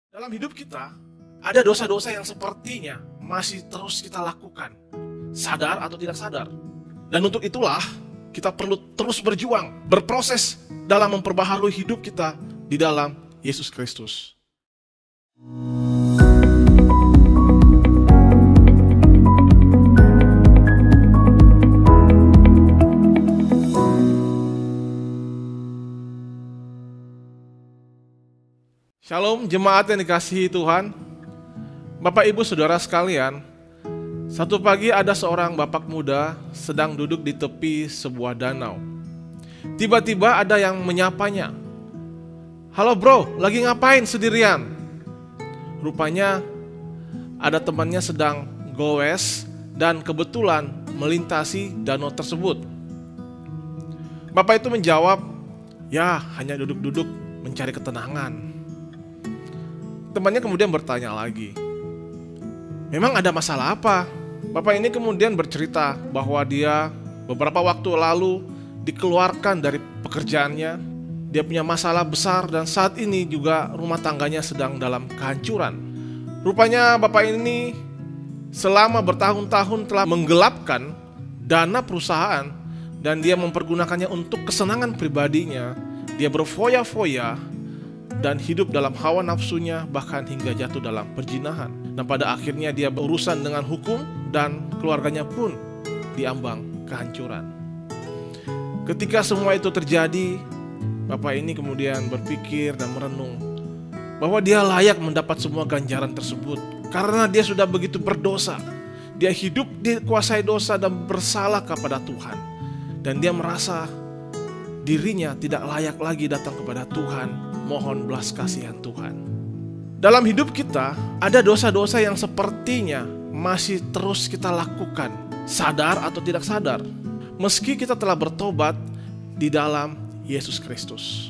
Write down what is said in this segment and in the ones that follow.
Dalam hidup kita, ada dosa-dosa yang sepertinya masih terus kita lakukan, sadar atau tidak sadar. Dan untuk itulah, kita perlu terus berjuang, berproses dalam memperbaharui hidup kita di dalam Yesus Kristus. Shalom jemaat yang dikasihi Tuhan. Bapak Ibu Saudara sekalian, satu pagi ada seorang bapak muda sedang duduk di tepi sebuah danau. Tiba-tiba ada yang menyapanya. "Halo bro, lagi ngapain sendirian?" Rupanya ada temannya sedang goes dan kebetulan melintasi danau tersebut. Bapak itu menjawab, "Ya, hanya duduk-duduk mencari ketenangan." Temannya kemudian bertanya lagi, "Memang ada masalah apa?" Bapak ini kemudian bercerita bahwa dia beberapa waktu lalu dikeluarkan dari pekerjaannya. Dia punya masalah besar dan saat ini juga rumah tangganya sedang dalam kehancuran. Rupanya bapak ini selama bertahun-tahun telah menggelapkan dana perusahaan dan dia mempergunakannya untuk kesenangan pribadinya. Dia berfoya-foya dan hidup dalam hawa nafsunya, bahkan hingga jatuh dalam perzinahan. Dan pada akhirnya dia berurusan dengan hukum dan keluarganya pun diambang kehancuran. Ketika semua itu terjadi, bapak ini kemudian berpikir dan merenung bahwa dia layak mendapat semua ganjaran tersebut karena dia sudah begitu berdosa. Dia hidup dikuasai dosa dan bersalah kepada Tuhan. Dan dia merasa dirinya tidak layak lagi datang kepada Tuhan, mohon belas kasihan Tuhan. Dalam hidup kita ada dosa-dosa yang sepertinya masih terus kita lakukan, sadar atau tidak sadar, meski kita telah bertobat di dalam Yesus Kristus.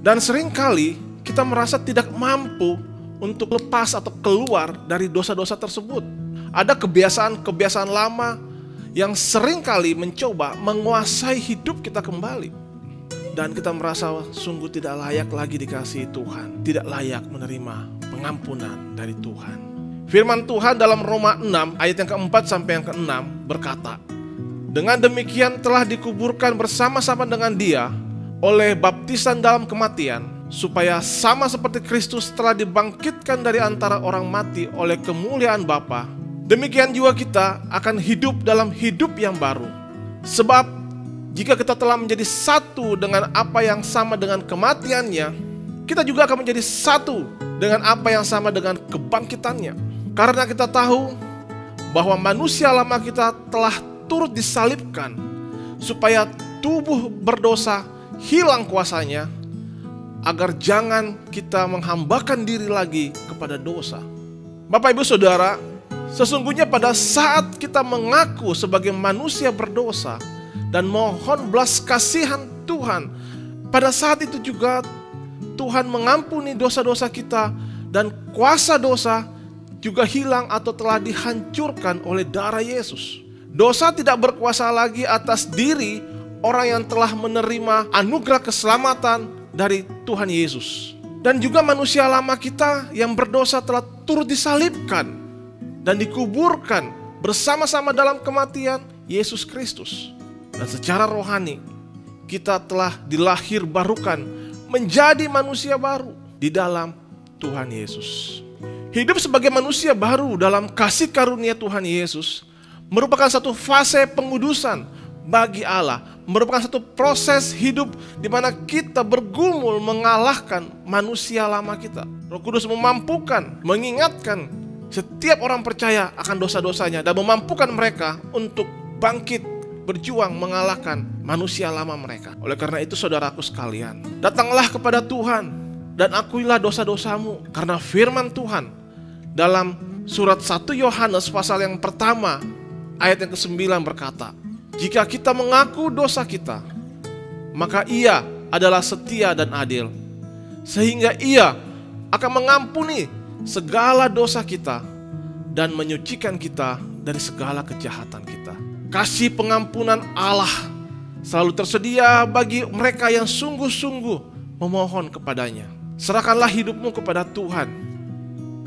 Dan seringkali kita merasa tidak mampu untuk lepas atau keluar dari dosa-dosa tersebut. Ada kebiasaan-kebiasaan lama yang seringkali mencoba menguasai hidup kita kembali. Dan kita merasa sungguh tidak layak lagi dikasihi Tuhan, tidak layak menerima pengampunan dari Tuhan. Firman Tuhan dalam Roma 6 ayat yang keempat sampai yang keenam berkata, "Dengan demikian telah dikuburkan bersama-sama dengan Dia oleh baptisan dalam kematian, supaya sama seperti Kristus telah dibangkitkan dari antara orang mati oleh kemuliaan Bapa, demikian juga kita akan hidup dalam hidup yang baru. Sebab jika kita telah menjadi satu dengan apa yang sama dengan kematiannya, kita juga akan menjadi satu dengan apa yang sama dengan kebangkitannya. Karena kita tahu bahwa manusia lama kita telah turut disalibkan, supaya tubuh berdosa hilang kuasanya, agar jangan kita menghambakan diri lagi kepada dosa." Bapak Ibu Saudara, sesungguhnya pada saat kita mengaku sebagai manusia berdosa dan mohon belas kasihan Tuhan, pada saat itu juga Tuhan mengampuni dosa-dosa kita dan kuasa dosa juga hilang atau telah dihancurkan oleh darah Yesus. Dosa tidak berkuasa lagi atas diri orang yang telah menerima anugerah keselamatan dari Tuhan Yesus. Dan juga manusia lama kita yang berdosa telah turut disalibkan dan dikuburkan bersama-sama dalam kematian Yesus Kristus. Dan secara rohani kita telah dilahirbarukan menjadi manusia baru di dalam Tuhan Yesus. Hidup sebagai manusia baru dalam kasih karunia Tuhan Yesus merupakan satu fase pengudusan bagi Allah, merupakan satu proses hidup di mana kita bergumul mengalahkan manusia lama kita. Roh Kudus memampukan, mengingatkan setiap orang percaya akan dosa-dosanya dan memampukan mereka untuk bangkit berjuang mengalahkan manusia lama mereka. Oleh karena itu saudaraku sekalian, datanglah kepada Tuhan dan akuilah dosa-dosamu, karena firman Tuhan dalam surat 1 Yohanes pasal yang pertama ayat yang ke-9 berkata, "Jika kita mengaku dosa kita, maka Ia adalah setia dan adil, sehingga Ia akan mengampuni segala dosa kita dan menyucikan kita dari segala kejahatan kita." Kasih pengampunan Allah selalu tersedia bagi mereka yang sungguh-sungguh memohon kepadanya. Serahkanlah hidupmu kepada Tuhan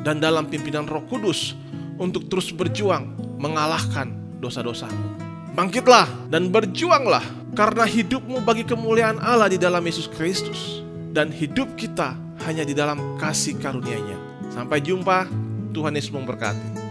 dan dalam pimpinan Roh Kudus untuk terus berjuang mengalahkan dosa-dosamu. Bangkitlah dan berjuanglah, karena hidupmu bagi kemuliaan Allah di dalam Yesus Kristus, dan hidup kita hanya di dalam kasih karunia-Nya. Sampai jumpa, Tuhan Yesus memberkati.